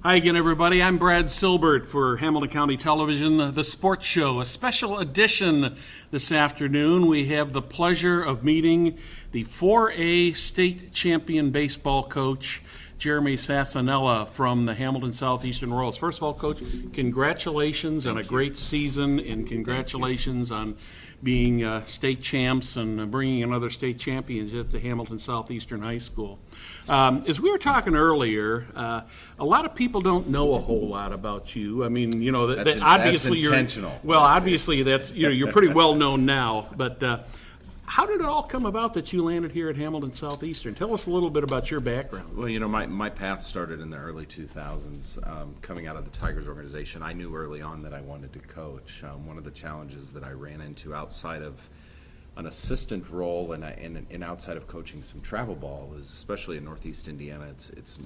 Hi again, everybody. I'm Brad Silbert for Hamilton County Television, The Sports Show, a special edition this afternoon. We have the pleasure of meeting the 4A state champion baseball coach, Jeremy Sassanella from the Hamilton Southeastern Royals. First of all, Coach, congratulations on a great season, and congratulations on being state champs and bringing another state championship to Hamilton Southeastern High School. As we were talking earlier, a lot of people don't know a whole lot about you. I mean, you know, obviously that's intentional. Obviously that's you're pretty well known now. But how did it all come about that you landed here at Hamilton Southeastern? Tell us a little bit about your background. Well, you know, my path started in the early 2000s, coming out of the Tigers organization. I knew early on that I wanted to coach. One of the challenges that I ran into outside of an assistant role and outside of coaching some travel ball is, especially in Northeast Indiana, it's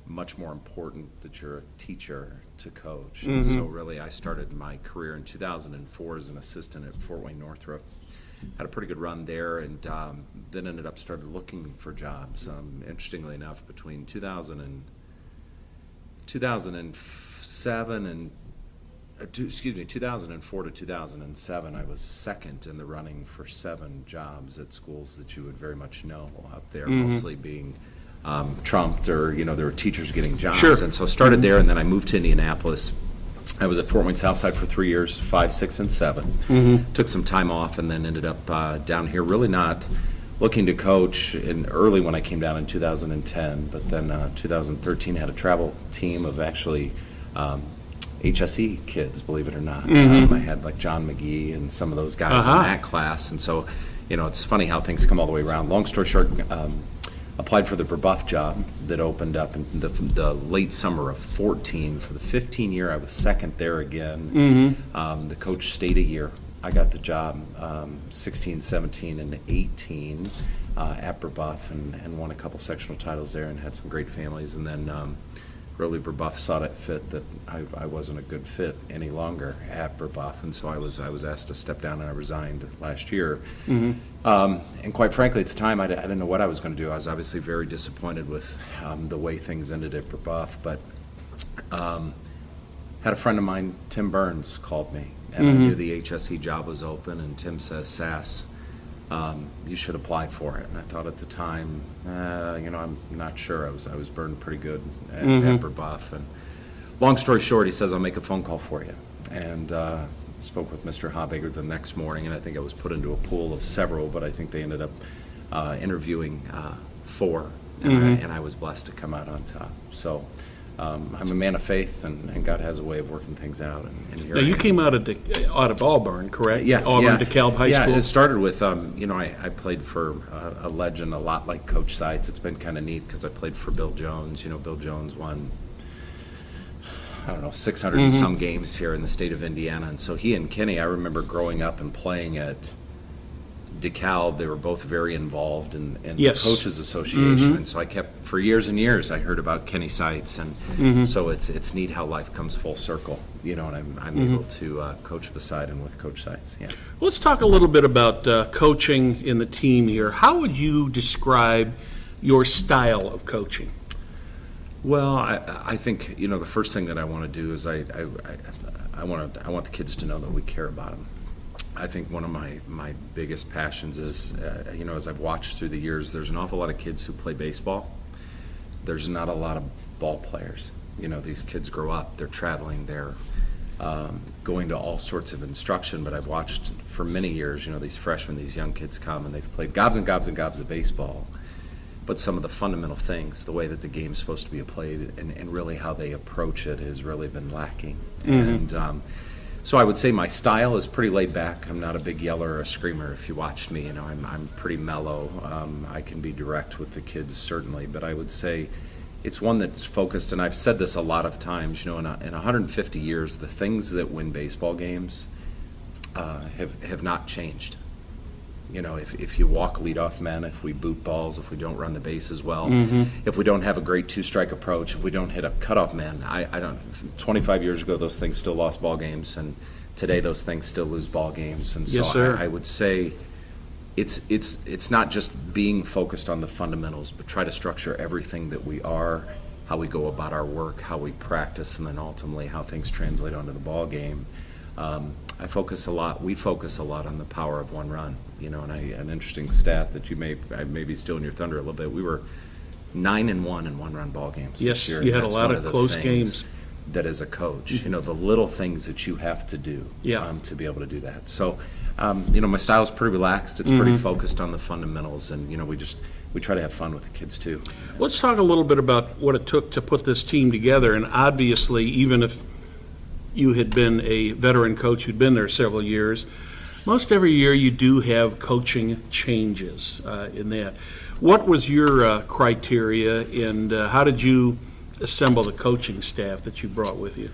much more important that you're a teacher to coach. And so really I started my career in 2004 as an assistant at Fort Wayne Northrop. Had a pretty good run there, and then ended up started looking for jobs. Interestingly enough, between 2007 and 2004 to 2007, I was second in the running for 7 jobs at schools that you would very much know up there, mostly being trumped, or there were teachers getting jobs. Sure. And so started there, and then I moved to Indianapolis. I was at Fort Wayne Southside for 3 years, 5, 6, and 7. Took some time off, and then ended up down here, really not looking to coach early when I came down in 2010, but then 2013 had a travel team of actually IHSAA kids, believe it or not. I had like John McGee and some of those guys in that class, and so it's funny how things come all the way around. Long story short, applied for the Brebeuf job that opened up in the late summer of 14. For the 15 year, I was second there again. The coach stayed a year. I got the job 16, 17, and 18 at Brebeuf, and won a couple sectional titles there, and had some great families. And then really Brebeuf saw it fit that I wasn't a good fit any longer at Brebeuf, and so I was asked to step down, and I resigned last year. And quite frankly, at the time, I didn't know what I was going to do. I was obviously very disappointed with the way things ended at Brebeuf, but had a friend of mine, Tim Burns, called me, and I knew the HSE job was open, and Tim says, Sass, you should apply for it. And I thought at the time, I'm not sure. I was burned pretty good at Brebeuf. And long story short, he says, I'll make a phone call for you. And spoke with Mr. Habeger the next morning, and I think I was put into a pool of several, but I think they ended up interviewing 4, and I was blessed to come out on top. So I'm a man of faith, and God has a way of working things out. And here Now, you came out of Auburn, correct? Yeah. Auburn, DeKalb High School? Yeah, it started with, I played for a legend a lot like Coach Seitz. It's been kind of neat because I played for Bill Jones. Bill Jones won, 600 and some games here in the state of Indiana. And so he and Kenny, I remember growing up and playing at DeKalb. They were both very involved in the Coaches Association. And so I kept, for years and years, I heard about Kenny Seitz. And so it's neat how life comes full circle, and I'm able to coach beside and with Coach Seitz. Yeah. Let's talk a little bit about coaching in the team here. How would you describe your style of coaching? Well, I think the first thing that I want to do is I want the kids to know that we care about them. I think one of my biggest passions is as I've watched through the years, there's an awful lot of kids who play baseball. There's not a lot of ball players. These kids grow up, they're traveling, they're going to all sorts of instruction. But I've watched for many years, these freshmen, these young kids come, and they've played gobs and gobs and gobs of baseball. But some of the fundamental things, the way that the game's supposed to be played, and really how they approach it has really been lacking. And so I would say my style is pretty laid back. I'm not a big yeller or a screamer. If you watched me, I'm pretty mellow. I can be direct with the kids, certainly, but I would say it's one that's focused, and I've said this a lot of times, in 150 years, the things that win baseball games have not changed. If you walk leadoff men, if we boot balls, if we don't run the bases well, if we don't have a great 2-strike approach, if we don't hit a cutoff man, I don't. 25 years ago, those things still lost ball games, and today those things still lose ball games. And so I would say it's not just being focused on the fundamentals, but try to structure everything that we are how we go about our work, how we practice, and then ultimately how things translate onto the ball game. We focus a lot on the power of one run, and an interesting stat that I may be stealing your thunder a little bit. We were 9-1 in one-run ball games Yes, this year. you had a That's lot one of the close things games. That as a coach, the little things that you have to do to be able to do that. So, my style is pretty relaxed. It's pretty focused on the fundamentals, and we try to have fun with the kids too. Let's talk a little bit about what it took to put this team together. And obviously, even if you had been a veteran coach who'd been there several years, most every year you do have coaching changes in that. What was your criteria, and how did you assemble the coaching staff that you brought with you?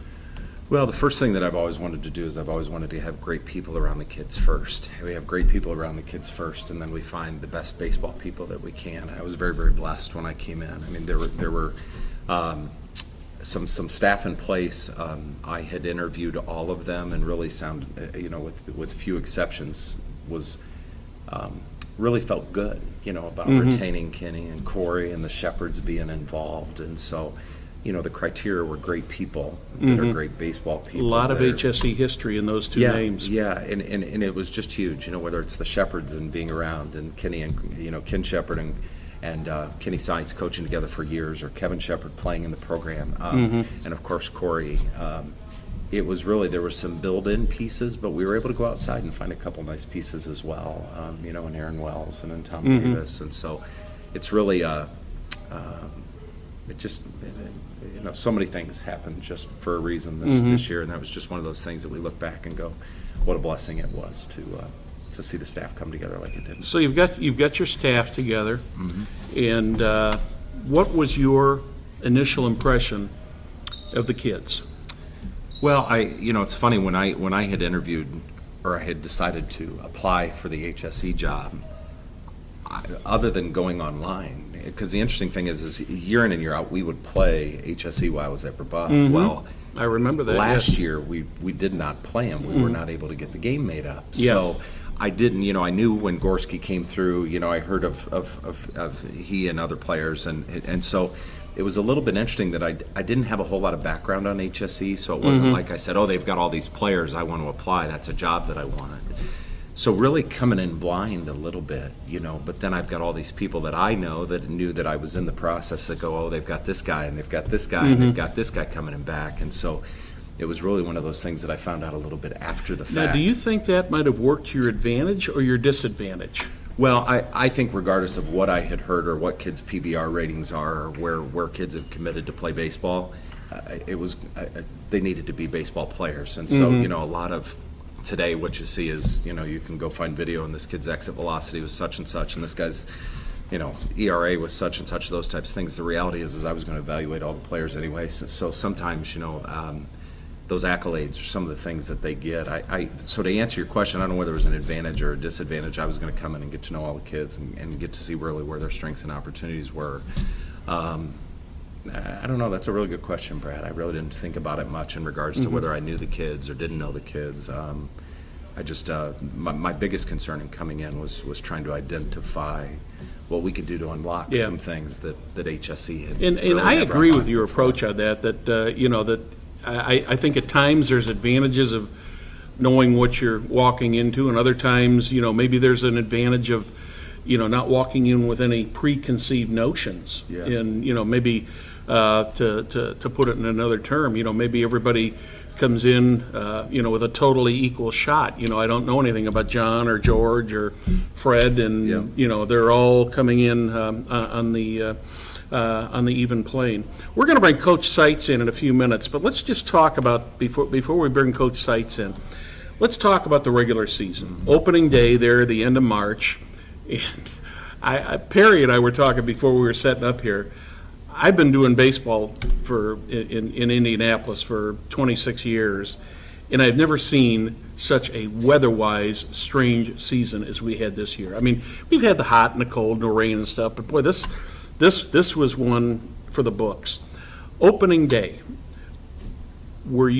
Well, the first thing that I've always wanted to do is I've always wanted to have great people around the kids first. We have great people around the kids first, and then we find the best baseball people that we can. I was very, very blessed when I came in. I mean, there were some staff in place. I had interviewed all of them, and really with few exceptions, was really felt good, about retaining Kenny and Corey and the Shepherds being involved, and so. The criteria were great people that are great baseball people. A lot of HSE history in those two names. Yeah, and it was just huge, whether it's the Shepherds and being around, and Kenny and, Ken Shepard and Kenny Seitz coaching together for years, or Kevin Shepard playing in the program, and of course Corey. It was really, there were some build-in pieces, but we were able to go outside and find a couple nice pieces as well, and Aaron Wells and then Tom Davis, and so it's really so many things happened just for a reason this year, and that was just one of those things that we look back and go, what a blessing it was to see the staff come together like it did. So you've got your staff together, and what was your initial impression of the kids? Well, it's funny, when I had interviewed, or I had decided to apply for the HSE job, other than going online, because the interesting thing is year in and year out, we would play HSE while I was at Brebeuf. Well, I remember that. Last year, we did not play them. We were not able to get the game made up. Yeah. So I didn't, I knew when Gorski came through, I heard of he and other players, and so it was a little bit interesting that I didn't have a whole lot of background on HSE, so it wasn't like I said, oh, they've got all these players, I want to apply, that's a job that I wanted. So really coming in blind a little bit, but then I've got all these people that I know that knew that I was in the process that go, oh, they've got this guy, and they've got this guy, and they've got this guy coming in back, and so it was really one of those things that I found out a little bit after the fact. Now, do you think that might have worked to your advantage or your disadvantage? Well, I think regardless of what I had heard or what kids' PBR ratings are, or where kids have committed to play baseball, they needed to be baseball players, and so a lot of today what you see is you can go find video, and this kid's exit velocity was such and such, and this guy's ERA was such and such, those types of things. The reality is I was going to evaluate all the players anyway, so sometimes those accolades are some of the things that they get. So to answer your question, I don't know whether it was an advantage or a disadvantage. I was going to come in and get to know all the kids and get to see really where their strengths and opportunities were. I don't know. That's a really good question, Brad. I really didn't think about it much in regards to whether I knew the kids or didn't know the kids. I just my biggest concern in coming in was trying to identify what we could do to unlock some things that HSE had. And really I never agree with unlocked your before. approach on that. That I think at times there's advantages of knowing what you're walking into, and other times maybe there's an advantage of not walking in with any preconceived notions. Yeah. And maybe to put it in another term, maybe everybody comes in with a totally equal shot. I don't know anything about John or George or Fred, and they're all coming in on the even plane. We're going to bring Coach Seitz in a few minutes, but let's just talk about, before we bring Coach Seitz in, let's talk about the regular season. Opening day there, the end of March, and Perry and I were talking before we were setting up here. I've been doing baseball in Indianapolis for 26 years, and I've never seen such a weather-wise strange season as we had this year. I mean, we've had the hot and the cold and the rain and stuff, but boy, this was one for the books. Opening day, what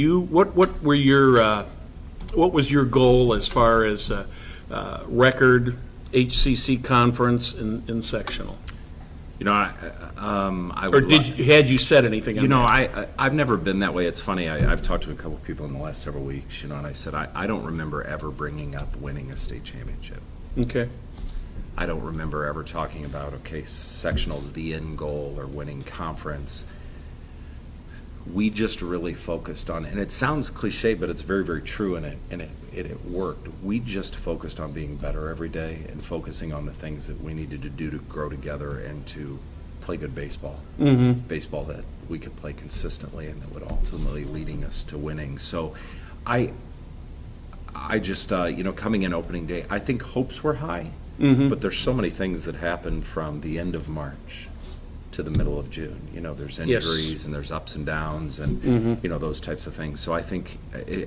was your goal as far as record, HCC conference, and sectional? You know, I Or would. had you said anything on You know, that? I've never been that way. It's funny. I've talked to a couple of people in the last several weeks, you know, and I said I don't remember ever bringing up winning a state championship. Okay. I don't remember ever talking about, okay, sectional's the end goal or winning conference. We just really focused on, and it sounds cliche, but it's very, very true, and it worked. We just focused on being better every day and focusing on the things that we needed to do to grow together and to play good baseball. Baseball that we could play consistently and that would ultimately leading us to winning. So I just, you know, coming in opening day, I think hopes were high, but there's so many things that happened from the end of March to the middle of June. You know, there's injuries and there's ups and downs and, you know, those types of things. So I think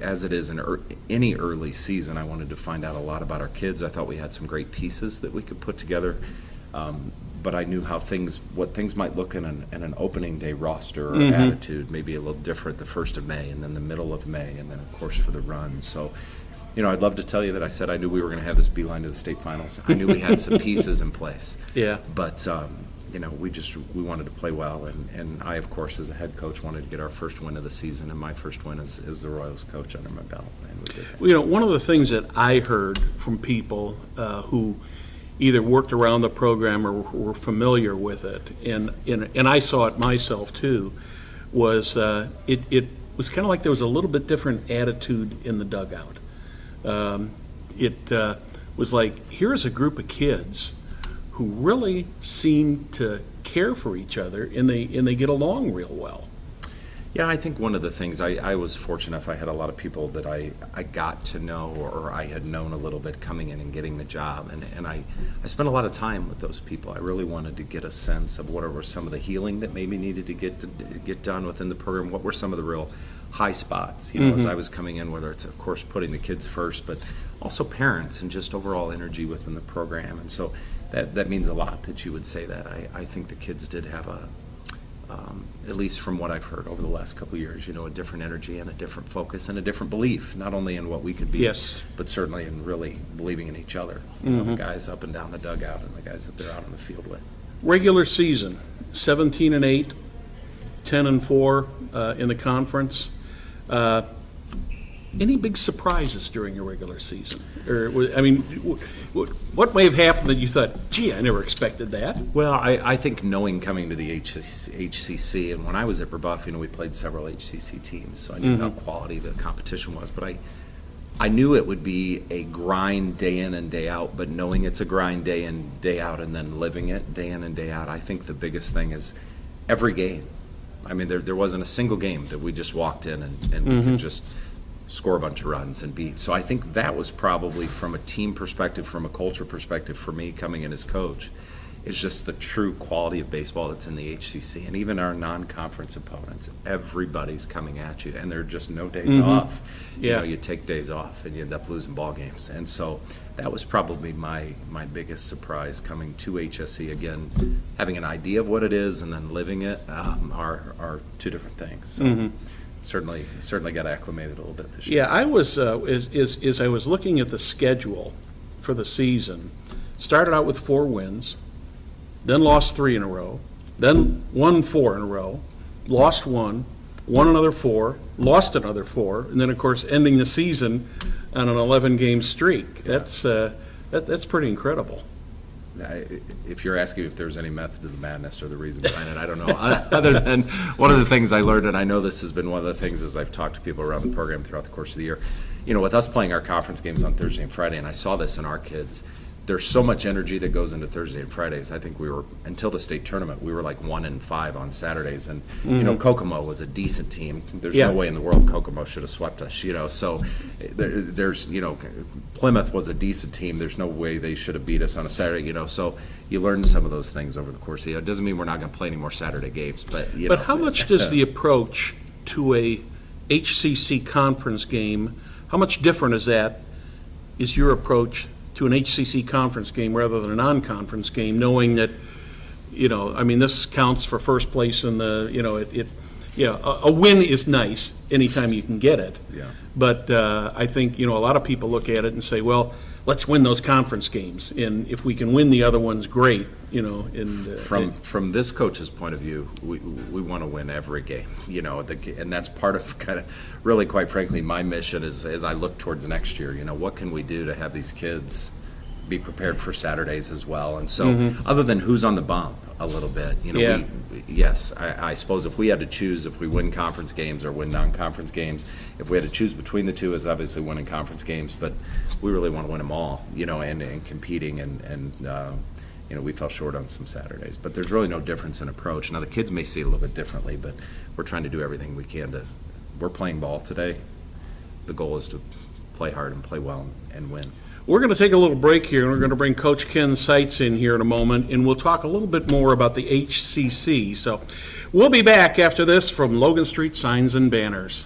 as it is in any early season, I wanted to find out a lot about our kids. I thought we had some great pieces that we could put together. But I knew what things might look in an opening day roster or attitude, maybe a little different the 1st of May and then the middle of May and then, of course, for the run. So, you know, I'd love to tell you that I said I knew we were going to have this beeline to the state finals. I knew we had some pieces in place. Yeah. But, you know, we wanted to play well. And I, of course, as a head coach, wanted to get our first win of the season. And my first win as the Royals coach under my belt. And we did that. Well, you know, one of the things that I heard from people who either worked around the program or were familiar with it, and I saw it myself too, was it was kind of like there was a little bit different attitude in the dugout. It was like, here's a group of kids who really seem to care for each other and they get along real well. Yeah, I think one of the things, I was fortunate enough, I had a lot of people that I got to know or I had known a little bit coming in and getting the job. And I spent a lot of time with those people. I really wanted to get a sense of what were some of the healing that maybe needed to get done within the program. What were some of the real high spots, you know, as I was coming in, whether it's, of course, putting the kids first, but also parents and just overall energy within the program. And so that means a lot that you would say that. I think the kids did have at least from what I've heard over the last couple of years, you know, a different energy and a different focus and a different belief, not only in what we could be, Yes. but certainly in really believing in each other. You know, the guys up and down the dugout and the guys that they're out on the field with. Regular season, 17-8, 10-4 in the conference. Any big surprises during your regular season? Or, I mean, what may have happened that you thought, gee, I never expected that? Well, I think knowing coming to the HCC, and when I was at Brebeuf, you know, we played several HCC teams, so I knew how quality the competition was. But I knew it would be a grind day in and day out, but knowing it's a grind day in, day out, and then living it day in and day out, I think the biggest thing is every game. I mean, there wasn't a single game that we just walked in and we could just score a bunch of runs and beat. So I think that was probably, from a team perspective, from a culture perspective, for me coming in as coach, is just the true quality of baseball that's in the HCC. And even our non-conference opponents, everybody's coming at you, and there are just no days off. Yeah. You know, you take days off and you end up losing ball games. And so that was probably my biggest surprise coming to HSE. Again, having an idea of what it is and then living it are two different things. So certainly got acclimated a little bit this year. Yeah, I was, as I was looking at the schedule for the season, started out with 4 wins, then lost 3 in a row, then won 4 in a row, lost 1, won another 4, lost another 4, and then, of course, ending the season on an 11-game streak. That's pretty incredible. If you're asking if there's any method to the madness or the reason behind it, I don't know. Other than one of the things I learned, and I know this has been one of the things as I've talked to people around the program throughout the course of the year, you know, with us playing our conference games on Thursday and Friday, and I saw this in our kids, there's so much energy that goes into Thursday and Fridays. I think we were, until the state tournament, we were like 1-5 on Saturdays. And, you know, Kokomo was a decent team. There's no way in the world Kokomo should have swept us, you know. So there's, you know, Plymouth was a decent team. There's no way they should have beat us on a Saturday, you know. So you learn some of those things over the course of the year. It doesn't mean we're not going to play any more Saturday games, but, you know. But how much does the approach to a HCC conference game, how much different is your approach to an HCC conference game rather than a non-conference game, knowing that, you know, I mean, this counts for first place in the, you know, a win is nice anytime you can get it. Yeah. But I think, a lot of people look at it and say, well, let's win those conference games. And if we can win the other ones, great, From this coach's point of view, we want to win every game, and that's part of kind of really, quite frankly, my mission as I look towards next year. What can we do to have these kids be prepared for Saturdays as well? And so, other than who's on the bump a little bit, I suppose if we had to choose if we win conference games or win non-conference games, if we had to choose between the two, it's obviously winning conference games, but we really want to win them all, and competing and we fell short on some Saturdays, but there's really no difference in approach. Now, the kids may see it a little bit differently, but we're trying to do everything we can we're playing ball today. The goal is to play hard and play well and win. We're going to take a little break here, and we're going to bring Coach Ken Seitz in here in a moment, and we'll talk a little bit more about the HCC. So we'll be back after this from Logan Street Signs and Banners.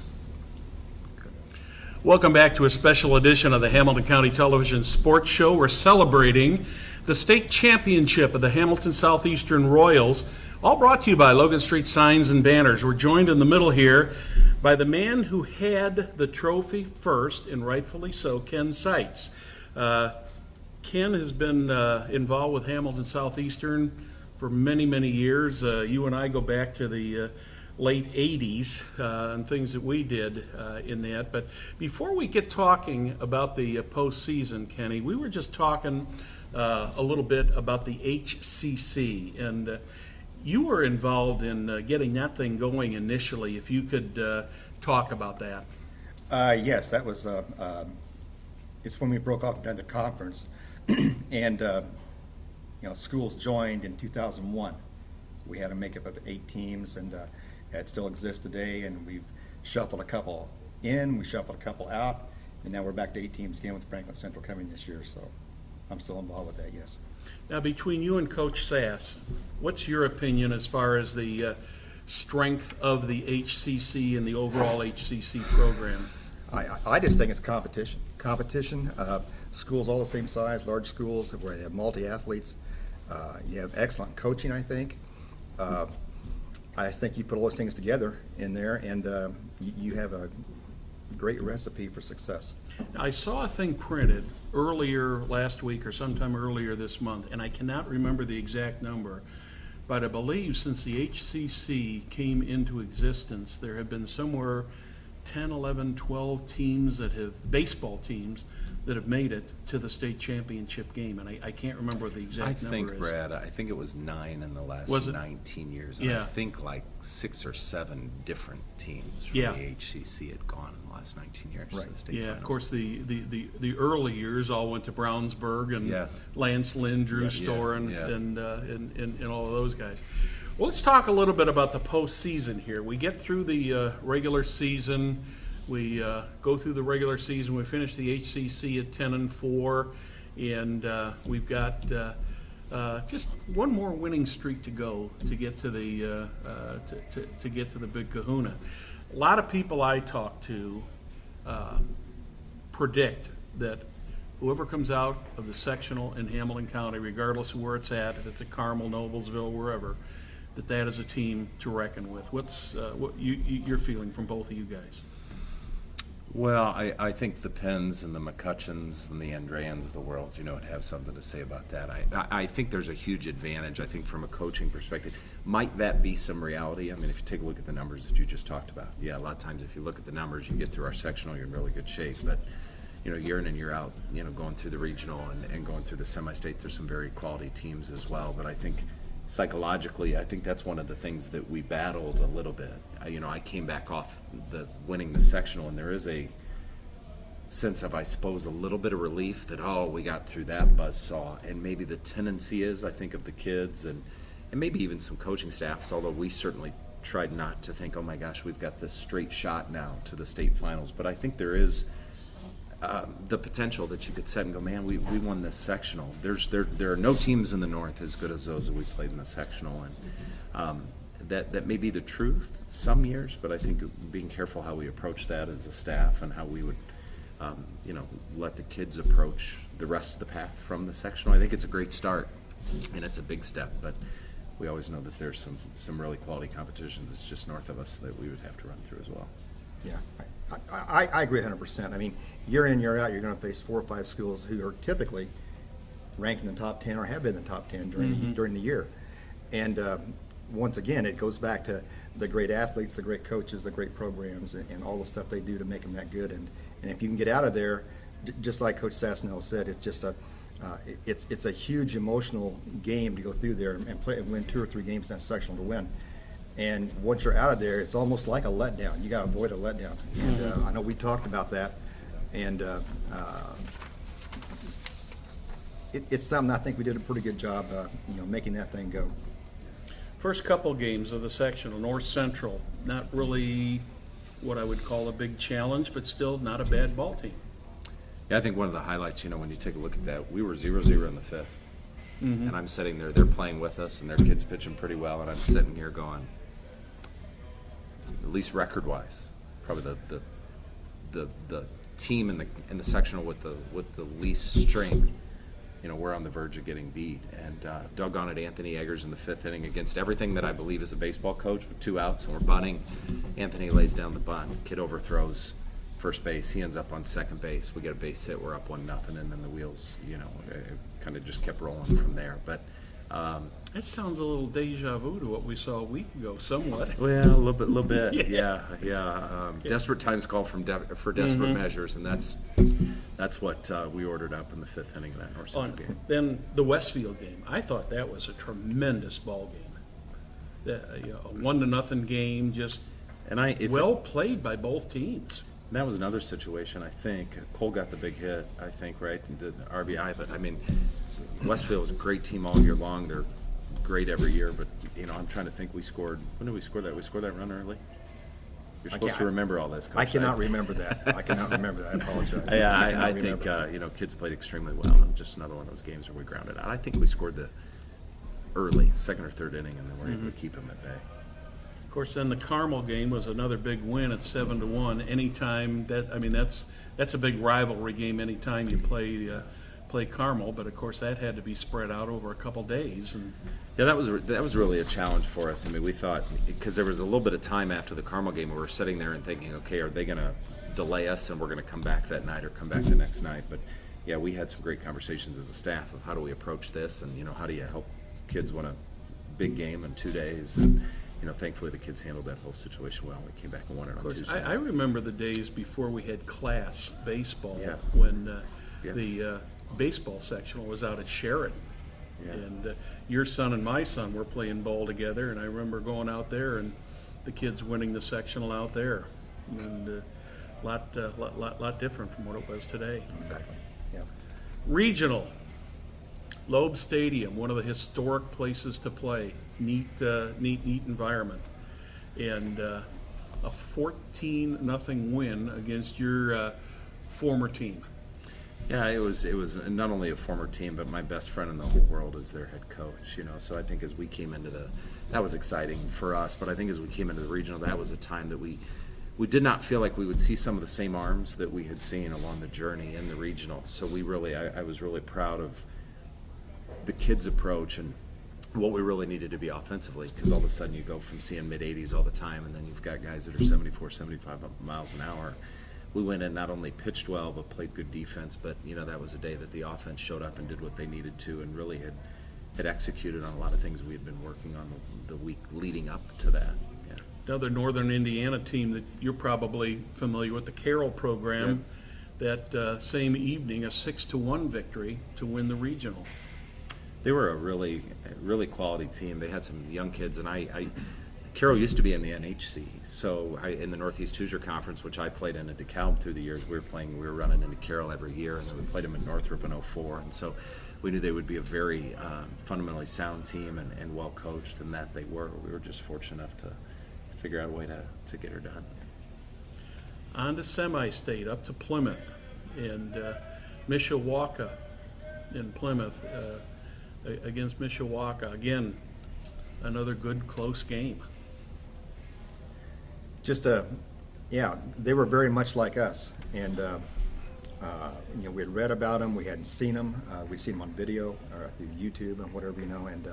Welcome back to a special edition of the Hamilton County Television Sports Show. We're celebrating the state championship of the Hamilton Southeastern Royals, all brought to you by Logan Street Signs and Banners. We're joined in the middle here by the man who had the trophy first, and rightfully so, Ken Seitz. Ken has been involved with Hamilton Southeastern for many, many years. You and I go back to the late 80s and things that we did in that. But before we get talking about the postseason, Kenny, we were just talking a little bit about the HCC, and you were involved in getting that thing going initially. If you could talk about that. Yes, that was. It's when we broke off and done the conference, and schools joined in 2001. We had a makeup of 8 teams, and it still exists today. And we've shuffled a couple in, we shuffled a couple out, and now we're back to 8 teams again with Franklin Central coming this year. So I'm still involved with that. Yes. Now, between you and Coach Sass, what's your opinion as far as the strength of the HCC and the overall HCC program? I just think it's competition. Schools all the same size, large schools where you have multi-athletes. You have excellent coaching, I think. I just think you put all those things together in there, and you have a great recipe for success. I saw a thing printed earlier last week or sometime earlier this month, and I cannot remember the exact number, but I believe since the HCC came into existence, there have been somewhere 10, 11, 12 teams baseball teams that have made it to the state championship game, and I can't remember what the exact number is. Brad, I think it was 9 in the last 19 years. And Yeah. I think like 6 or 7 different teams from the HCC had gone in the last 19 years to the state finals. Of course, the early years all went to Brownsburg and Lance Lynn, Drew Storen, and all of those guys. Well, let's talk a little bit about the postseason here. We get through the regular season. We go through the regular season. We finish the HCC at 10-4, and we've got just one more winning streak to go to get to the to get to the Big Kahuna. A lot of people I talk to predict that whoever comes out of the sectional in Hamilton County, regardless of where it's at, if it's at Carmel, Noblesville, wherever, that is a team to reckon with. What's what you're feeling from both of you guys? Well, I think the Penns and the McCutcheons and the Andrayans of the world, would have something to say about that. I think there's a huge advantage, I think, from a coaching perspective. Might that be some reality? I mean, if you take a look at the numbers that you just talked about, a lot of times if you look at the numbers, you get through our sectional, you're in really good shape. But, year in and year out, going through the regional and going through the semi-state, there's some very quality teams as well. But I think psychologically, I think that's one of the things that we battled a little bit. I came back off winning the sectional, and there is a sense of, I suppose, a little bit of relief that, we got through that buzzsaw. And maybe the tendency is, I think, of the kids and maybe even some coaching staffs, although we certainly tried not to think, oh my gosh, we've got this straight shot now to the state finals. But I think there is the potential that you could set and go, man, we won this sectional. There are no teams in the North as good as those that we played in the sectional, and that may be the truth some years, but I think being careful how we approach that as a staff and how we would, let the kids approach the rest of the path from the sectional. I think it's a great start, and it's a big step, but we always know that there's some really quality competitions that's just north of us that we would have to run through as well. Yeah, I agree 100%. I mean, year in, year out, you're going to face 4 or 5 schools who are typically ranked in the top 10 or have been in the top 10 during the year. And once again, it goes back to the great athletes, the great coaches, the great programs, and all the stuff they do to make them that good. And if you can get out of there, just like Coach Sassanella said, it's just it's a huge emotional game to go through there and play and win 2 or 3 games in that sectional to win. And once you're out of there, it's almost like a letdown. You got to avoid a letdown. And I know we talked about that, and it's something I think we did a pretty good job, making that thing go. First couple games of the sectional, North Central, not really what I would call a big challenge, but still not a bad ball team. Yeah, I think one of the highlights, when you take a look at that, we were 0-0 in the 5th. And I'm sitting there, they're playing with us, and their kids pitching pretty well, and I'm sitting here going, at least record-wise, probably the team in the sectional with the least strength. We're on the verge of getting beat, and doggone it, Anthony Eggers in the 5th inning against everything that I believe is a baseball coach with 2 outs, and we're bunting. Anthony lays down the bunt. Kid overthrows first base. He ends up on second base. We get a base hit. We're up 1-0, and then the wheels, kind of just kept rolling from there. But That sounds a little deja vu to what we saw a week ago, somewhat. well, a little bit, yeah. Desperate times call for desperate measures, and that's what we ordered up in the 5th inning of that North Central game. Then the Westfield game, I thought that was a tremendous ball game. A 1-0 game, just well played by both teams. That was another situation, I think. Cole got the big hit, I think, right, and did the RBI. But, Westfield was a great team all year long. They're great every year. But, I'm trying to think we scored. When did we score that? We scored that run early? You're supposed to remember all this, Coach. I cannot remember that. I apologize. Yeah, I think, kids played extremely well. And just another one of those games where we grounded out. I think we scored the early, 2nd or 3rd inning, and then we're able to keep them at bay. Of course, then the Carmel game was another big win at 7-1. Anytime that's a big rivalry game. Anytime you play Carmel, but of course that had to be spread out over a couple days. And yeah, that was really a challenge for us. We thought, because there was a little bit of time after the Carmel game where we were sitting there and thinking, okay, are they going to delay us and we're going to come back that night or come back the next night? But yeah, we had some great conversations as a staff of how do we approach this, and how do you help kids win a big game in 2 days. And thankfully the kids handled that whole situation well. We came back and won it on Tuesday. I remember the days before we had class baseball, Yeah. when the baseball sectional was out at Sheridan. Yeah. And your son and my son were playing ball together, and I remember going out there and the kids winning the sectional out there. And a lot different from what it was today. Exactly. Yeah. Regional. Loeb Stadium, one of the historic places to play. Neat environment. And a 14-0 win against your former team. Yeah, it was not only a former team, but my best friend in the whole world is their head coach. So I think as we came into that was exciting for us. But I think as we came into the regional, that was a time that we did not feel like we would see some of the same arms that we had seen along the journey in the regional. So I was really proud of the kids' approach and what we really needed to be offensively, because all of a sudden you go from seeing mid-80s all the time, and then you've got guys that are 74, 75 miles an hour. We went in, not only pitched well, but played good defense. But, that was a day that the offense showed up and did what they needed to, and really had executed on a lot of things we had been working on the week leading up to that. Yeah. Another Northern Indiana team that you're probably familiar with, the Carroll program, that same evening, a 6-1 victory to win the regional. They were a really, really quality team. They had some young kids, and Carroll used to be in the NHC, so in the Northeast Hoosier Conference, which I played in DeKalb through the years. We were running into Carroll every year, and then we played them in Northrop in 2004, and so we knew they would be a very fundamentally sound team and well coached, and that they were. We were just fortunate enough to figure out a way to get her done. On to semi-state, up to Plymouth, and Mishawaka in Plymouth against Mishawaka. Again, another good close game. They were very much like us, and we had read about them, we hadn't seen them, we'd seen them on video or through YouTube and whatever, and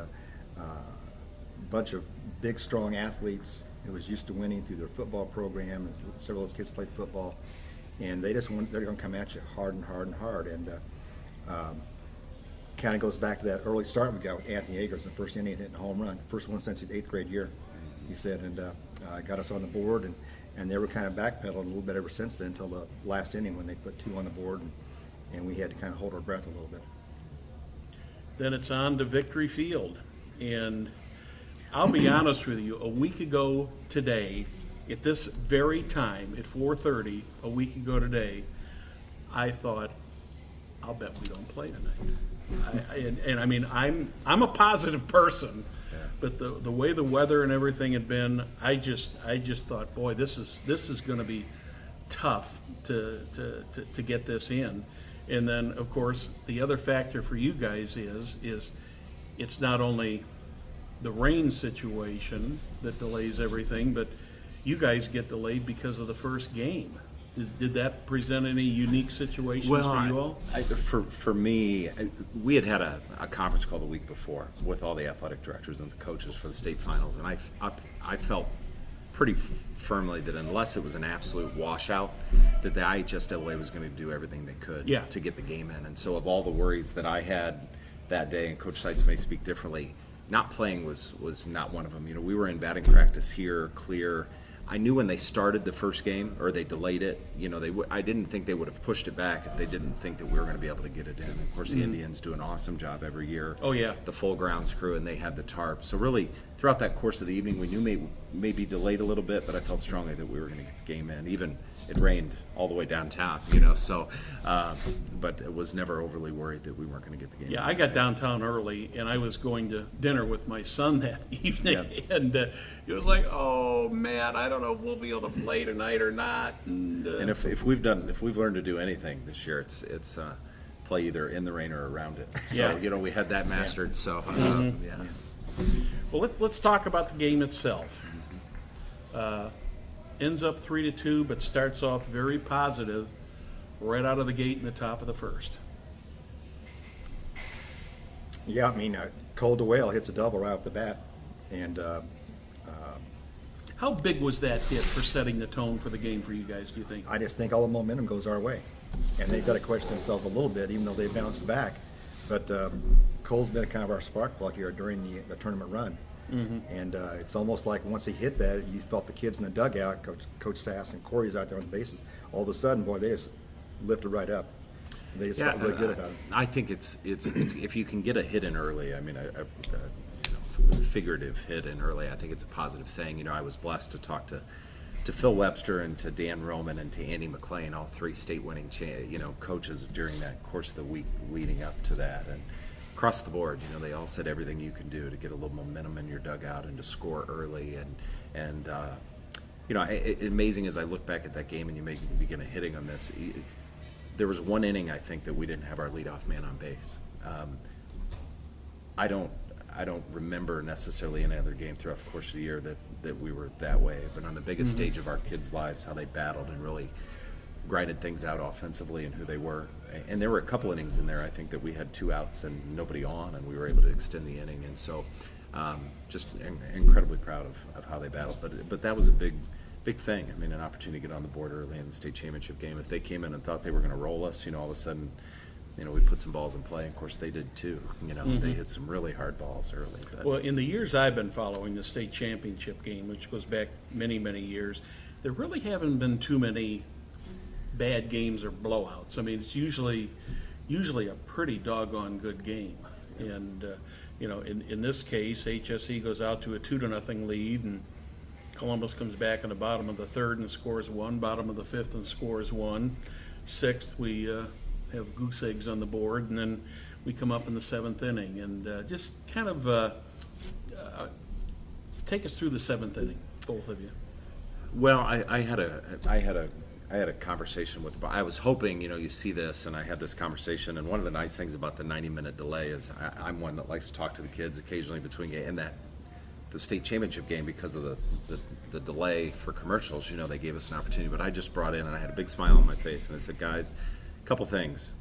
bunch of big, strong athletes who was used to winning through their football program. Several of those kids played football, and they're going to come at you hard and hard and hard. And kind of goes back to that early start we got with Anthony Akers, the first inning hitting a home run, first one since his 8th grade year, he said, and got us on the board, and they were kind of backpedaling a little bit ever since then until the last inning when they put 2 on the board, and we had to kind of hold our breath a little bit. Then it's on to Victory Field. And I'll be honest with you, a week ago today, at this very time, at 4:30, a week ago today, I thought, I'll bet we don't play tonight. I mean, I'm a positive person, but the way the weather and everything had been, I just thought, boy, this is going to be tough to get this in. And then, of course, the other factor for you guys is it's not only the rain situation that delays everything, but you guys get delayed because of the first game. Did that present any unique situations for you all? For me, we had a conference call the week before with all the athletic directors and the coaches for the state finals, and I felt pretty firmly that unless it was an absolute washout, that the IHSAA was going to do everything they could to get the game in. And so of all the worries that I had that day, and Coach Seitz may speak differently, not playing was not one of them. You know, we were in batting practice here, clear. I knew when they started the first game, or they delayed it, you know, I didn't think they would have pushed it back if they didn't think that we were going to be able to get it in. Of course, the Indians do an awesome job every year. Oh, yeah. The full grounds crew, and they had the tarp. So really, throughout that course of the evening, we knew maybe delayed a little bit, but I felt strongly that we were going to get the game in. Even it rained all the way downtown, you know, so, but it was never overly worried that we weren't going to get the game in. Yeah, I got downtown early, and I was going to dinner with my son that evening, and it was like, oh, man, I don't know if we'll be able to play tonight or not. And if we've learned to do anything this year, it's play either in the rain or around it. So, you know, we had that mastered, so, Well, let's talk about the game itself. Ends up 3-2, but starts off very positive right out of the gate in the top of the first. Yeah, I mean, Cole DeWale hits a double right off the bat, and How big was that hit for setting the tone for the game for you guys, do you think? I just think all the momentum goes our way, and they've got to question themselves a little bit, even though they bounced back. But Cole's been kind of our spark plug here during the tournament run. And it's almost like once he hit that, you felt the kids in the dugout, Coach Sass and Corey's out there on the bases. All of a sudden, boy, they just lifted right up. They just felt really good about it. I think it's if you can get a hit in early. I mean, a figurative hit in early. I think it's a positive thing. You know, I was blessed to talk to Phil Webster and to Dan Roman and to Andy McLean, all 3 state-winning coaches during that course of the week leading up to that. And across the board, you know, they all said everything you can do to get a little momentum in your dugout and to score early. And you know, amazing as I look back at that game, and you may begin hitting on this. There was one inning, I think, that we didn't have our leadoff man on base. I don't remember necessarily any other game throughout the course of the year that we were that way. But on the biggest stage of our kids' lives, how they battled and really grinded things out offensively and who they were. And there were a couple innings in there, I think, that we had 2 outs and nobody on, and we were able to extend the inning. And so just incredibly proud of how they battled. But that was a big thing. I mean, an opportunity to get on the board early in the state championship game. If they came in and thought they were going to roll us, you know, all of a sudden, you know, we put some balls in play. Of course, they did too. You know, they hit some really hard balls early. But. Well, in the years I've been following the state championship game, which goes back many, many years, there really haven't been too many bad games or blowouts. I mean, it's usually a pretty doggone good game. And, you know, in this case, HSE goes out to a 2-0 lead, and Columbus comes back in the bottom of the 3rd and scores 1, bottom of the 5th and scores 1. 6th, we have goose eggs on the board, and then we come up in the 7th inning. And just kind of take us through the 7th inning, both of you. Well, I had a conversation with. I was hoping, you know, you see this, and I had this conversation. And one of the nice things about the 90-minute delay is I'm one that likes to talk to the kids occasionally between the state championship game because of the delay for commercials. You know, they gave us an opportunity, but I just brought in and I had a big smile on my face and I said, guys, a couple things.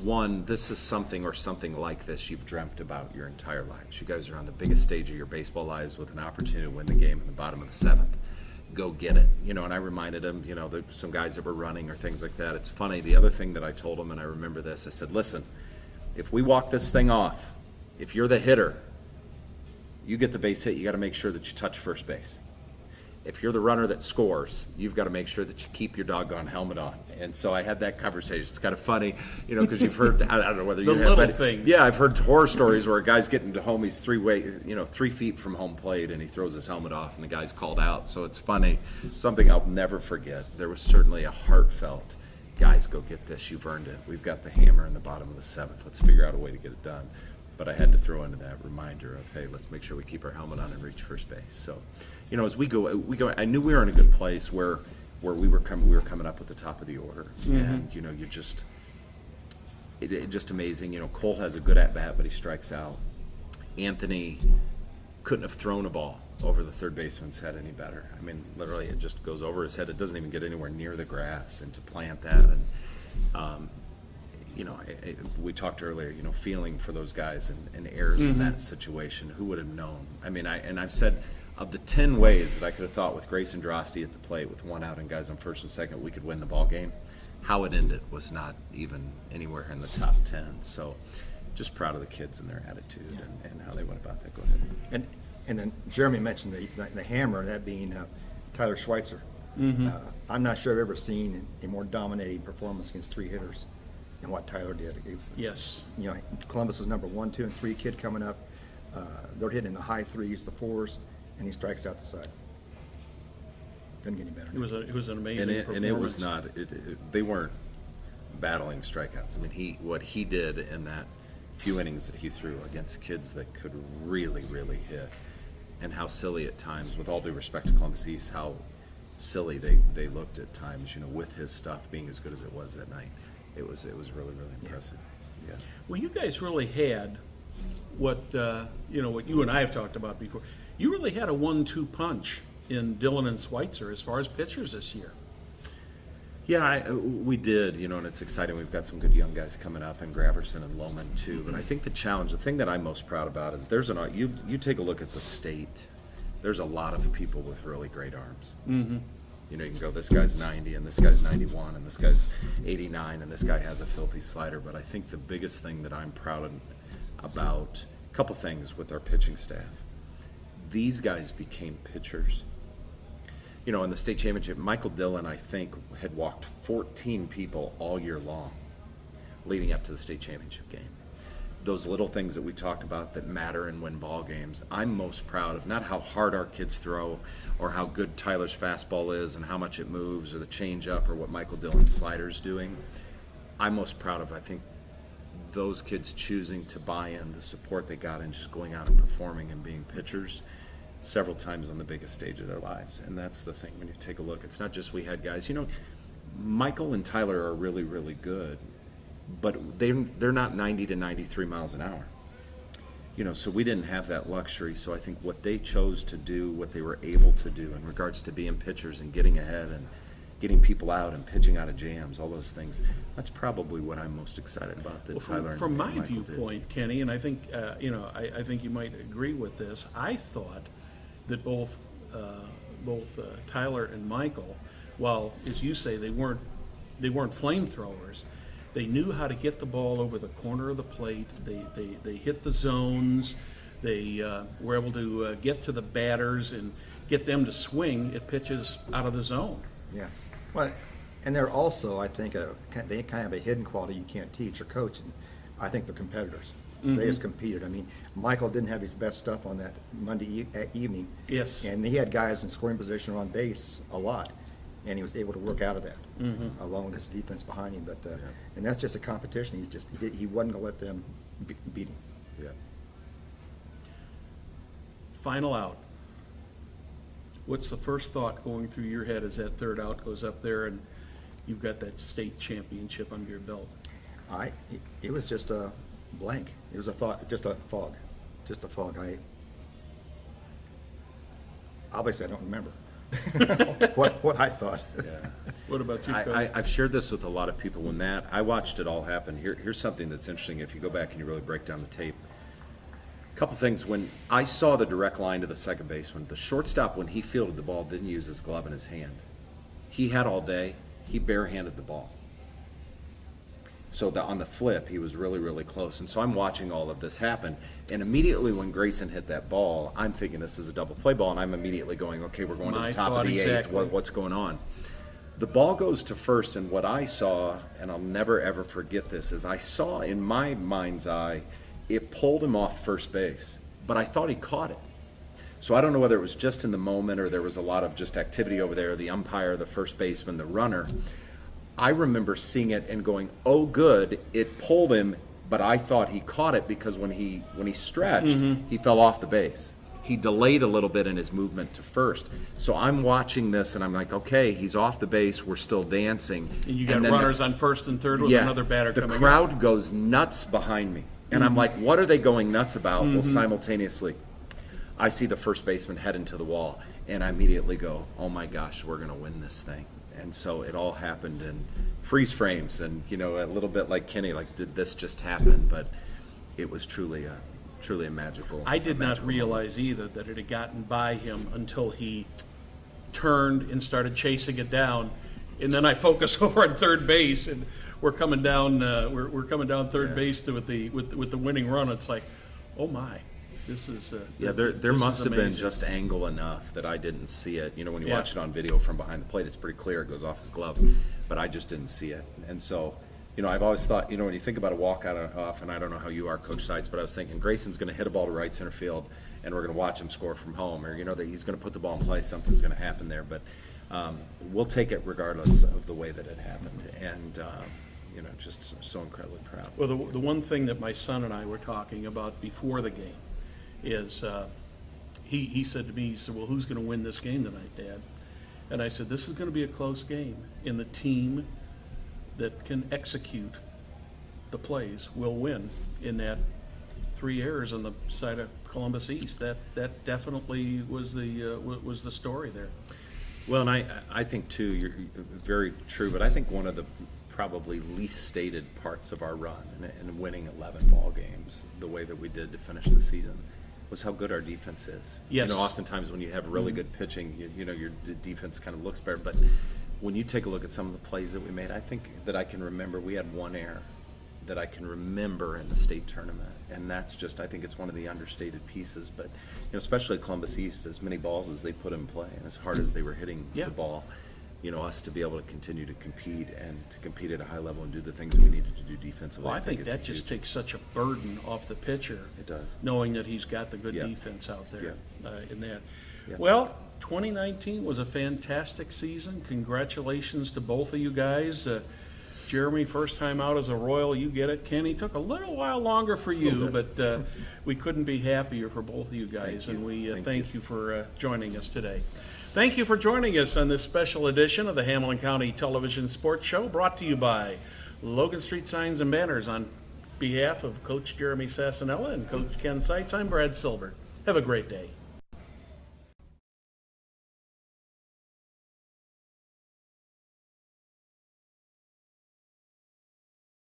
one, this is something or something like this you've dreamt about your entire lives. You guys are on the biggest stage of your baseball lives with an opportunity to win the game in the bottom of the seventh. Go get it. You know, and I reminded him, you know, there's some guys that were running or things like that. It's funny. The other thing that I told him, and I remember this, I said, listen, if we walk this thing off, if you're the hitter, you get the base hit, you got to make sure that you touch first base. If you're the runner that scores, you've got to make sure that you keep your doggone helmet on. And so I had that conversation. It's kind of funny, you know, because you've heard, I don't know whether you The have, little but things. yeah, I've heard horror stories where a guy's getting to home, he's 3 feet from home plate, and he throws his helmet off, and the guy's called out. So it's funny, something I'll never forget. There was certainly a heartfelt, guys, go get this, you've earned it. We've got the hammer in the bottom of the seventh. Let's figure out a way to get it done. But I had to throw into that reminder of, hey, let's make sure we keep our helmet on and reach first base. So, you know, as we go. I knew we were in a good place where we were coming up at the top of the order, and you know, it's just amazing. You know, Cole has a good at bat, but he strikes out. Anthony couldn't have thrown a ball over the third baseman's head any better. I mean, literally, it just goes over his head. It doesn't even get anywhere near the grass, and to plant that and. You know, we talked earlier, you know, feeling for those guys and errors in that situation. Who would have known? I mean, I've said of the 10 ways that I could have thought with Grayson Drosty at the plate with one out and guys on first and second, we could win the ball game. How it ended was not even anywhere in the top 10. So just proud of the kids and their attitude and how they went about that. Go ahead. And then Jeremy mentioned the hammer, that being Tyler Schweitzer. I'm not sure I've ever seen a more dominating performance against 3 hitters than what Tyler did. Yes. You know, Columbus is number 1, 2, and 3 kid coming up. They're hitting the high 3s, the 4s, and he strikes out the side. Doesn't get any better. It was an amazing performance. And it was not. They weren't battling strikeouts. I mean, what he did in that few innings that he threw against kids that could really, really hit, and how silly at times, with all due respect to Columbus East, how silly they looked at times. You know, with his stuff being as good as it was that night. It was really, really impressive. Yeah. Well, you guys really had what you and I have talked about before. You really had a 1-2 punch in Dillon and Schweitzer as far as pitchers this year. Yeah, we did, you know, and it's exciting. We've got some good young guys coming up, and Graverson and Lohman too. But I think the thing that I'm most proud about is you take a look at the state. There's a lot of people with really great arms. Mm-hmm. You know, you can go, this guy's 90, and this guy's 91, and this guy's 89, and this guy has a filthy slider. But I think the biggest thing that I'm proud about, a couple things with our pitching staff. These guys became pitchers. You know, in the state championship, Michael Dillon, I think, had walked 14 people all year long leading up to the state championship game. Those little things that we talked about that matter and win ball games, I'm most proud of not how hard our kids throw or how good Tyler's fastball is and how much it moves or the changeup or what Michael Dillon's slider's doing. I'm most proud of, I think, those kids choosing to buy in, the support they got, and just going out and performing and being pitchers several times on the biggest stage of their lives. And that's the thing when you take a look. It's not just we had guys, you know, Michael and Tyler are really, really good, but they're not 90 to 93 miles an hour. You know, so we didn't have that luxury. So I think what they chose to do, what they were able to do in regards to being pitchers and getting ahead and getting people out and pitching out of jams, all those things, that's probably what I'm most excited about that Tyler and From my Michael viewpoint, did. Kenny, and I think I think you might agree with this. I thought that both Tyler and Michael, while as you say they weren't flamethrowers, they knew how to get the ball over the corner of the plate. They hit the zones. They were able to get to the batters and get them to swing at pitches out of the zone. Yeah. Well, and they're also, I think, they kind of have a hidden quality you can't teach or coach. And I think they're competitors. Mm-hmm. They just competed. I mean, Michael didn't have his best stuff on that Monday evening. Yes. And he had guys in scoring position or on base a lot, and he was able to work out of that, along with his defense behind him. But and that's just a competition. He wasn't going to let them beat him. Yeah. Final out. What's the first thought going through your head as that third out goes up there and you've got that state championship under your belt? It was just a blank. It was a thought, just a fog. Obviously I don't remember. What I thought. Yeah. What about you, Coach? I've shared this with a lot of people. When I watched it all happen, here's something that's interesting if you go back and you really break down the tape. A couple things. When I saw the direct line to the second baseman, the shortstop, when he fielded the ball, didn't use his glove in his hand. He had all day. He barehanded the ball. So on the flip, he was really, really close. And so I'm watching all of this happen. And immediately when Grayson hit that ball, I'm thinking this is a double play ball. And I'm immediately going, okay, we're going to the top of the eighth. What's going on? The ball goes to first. And what I saw, and I'll never, ever forget this, is I saw in my mind's eye, it pulled him off first base. But I thought he caught it. So I don't know whether it was just in the moment or there was a lot of just activity over there, the umpire, the first baseman, the runner. I remember seeing it and going, oh, good, it pulled him, but I thought he caught it because when he stretched, he fell off the base. He delayed a little bit in his movement to first. So I'm watching this and I'm like, okay, he's off the base, we're still dancing. And you got runners on first and third with another batter coming in. The crowd goes nuts behind me. And I'm like, what are they going nuts about? Well, simultaneously, I see the first baseman head into the wall, and I immediately go, oh my gosh, we're going to win this thing. And so it all happened in freeze frames and, a little bit like Kenny, like, did this just happen? But it was truly a magical I did not magical realize either that it had gotten by him until he turned and started chasing it down. And then I focus over on third base, and we're coming down we're coming down third base with the winning run. It's like, oh my. This is there must have been just angle enough that I didn't see it. When you watch it on video from behind the plate, it's pretty clear it goes off his glove, but I just didn't see it. And so, I've always thought, when you think about a walk off, and I don't know how you are, Coach Seitz, but I was thinking Grayson's going to hit a ball to right center field, and we're going to watch him score from home, or that he's going to put the ball in play, something's going to happen there. But we'll take it regardless of the way that it happened, and just so incredibly proud. Well, the one thing that my son and I were talking about before the game is he said to me, he said, well, who's going to win this game tonight, Dad? And I said, this is going to be a close game, and the team that can execute the plays will win in that 3 errors on the side of Columbus East. That definitely was the story there. Well, and I think, too, you're very true, but I think one of the probably least stated parts of our run and winning 11 ball games the way that we did to finish the season was how good our defense is. Yes. Oftentimes when you have really good pitching, your defense kind of looks better. But when you take a look at some of the plays that we made, I think that I can remember we had one error that I can remember in the state tournament. And that's just, I think it's one of the understated pieces. But, especially Columbus East, as many balls as they put in play and as hard as they were hitting the ball, us to be able to continue to compete and to compete at a high level and do the things we needed to do defensively. Well, I think that just takes such a burden off the pitcher. It does. Knowing that he's got the good defense out there in that. Yeah. Well, 2019 was a fantastic season. Congratulations to both of you guys. Jeremy, first time out as a Royal, you get it. Kenny, took a little while longer for you, but we couldn't be happier for both of you guys. And we thank you for joining us today. Thank you for joining us on this special edition of the Hamilton County Television Sports Show, brought to you by Logan Street Signs and Banners. On behalf of Coach Jeremy Sassanella and Coach Ken Seitz, I'm Brad Silbert. Have a great day.